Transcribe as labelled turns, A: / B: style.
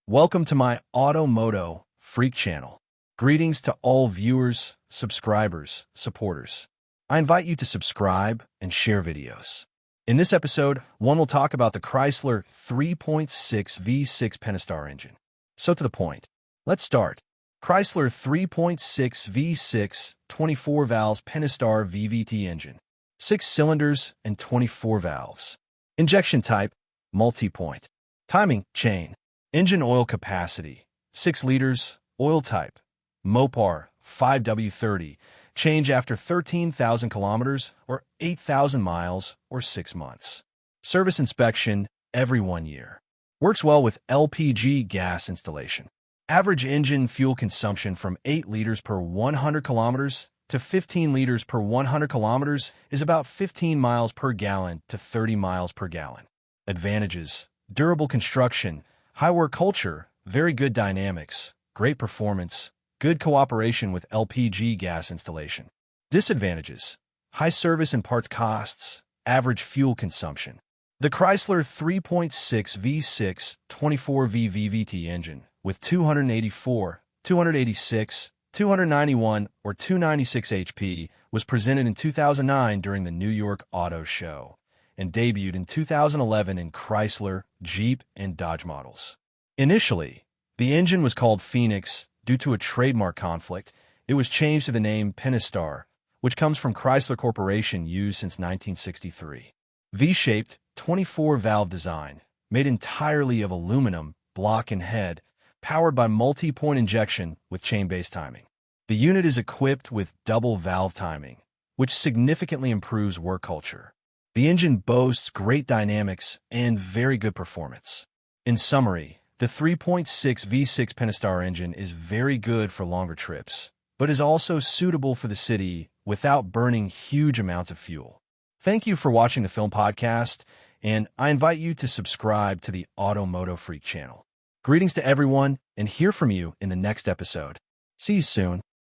A: Welcome to my MOTO Freak channel. Greetings to all viewers, subscribers, supporters. I invite you to subscribe and share videos. In this episode, one will talk about the Chrysler 3.6 V6 Pentastar engine. So to the point. Let's start. Chrysler 3.6 V6 24 valves Pentastar VVT engine. 6 cylinders and 24 valves. Injection type, multi-point. Timing, chain. Engine oil capacity, 6 liters. Oil type, Mopar 5W30. Change after 13,000 kilometers or 8,000 miles or 6 months. Service inspection every 1 year. Works well with LPG gas installation. Average engine fuel consumption from 8 liters per 100 kilometers to 15 liters per 100 kilometers is about 15 miles per gallon to 30 miles per gallon. Advantages: durable construction, high work culture, very good dynamics, great performance, good cooperation with LPG gas installation. Disadvantages: high service and parts costs, average fuel consumption. The Chrysler 3.6 V6 24V VVT engine with 284, 286, 291, or 296 HP was presented in 2009 during the New York Auto Show and debuted in 2011 in Chrysler, Jeep, and Dodge models. Initially, the engine was called Phoenix due to a trademark conflict. It was changed to the name Pentastar, which comes from Chrysler Corporation used since 1963. V-shaped, 24-valve design, made entirely of aluminum, block and head, powered by multi-point injection with chain-based timing. The unit is equipped with double valve timing, which significantly improves work culture. The engine boasts great dynamics and very good performance. In summary, the 3.6 V6 Pentastar engine is very good for longer trips, but is also suitable for the city without burning huge amounts of fuel. Thank you for watching the film podcast, and I invite you to subscribe to the Automotive Freak channel. Greetings to everyone, and hear from you in the next episode. See you soon.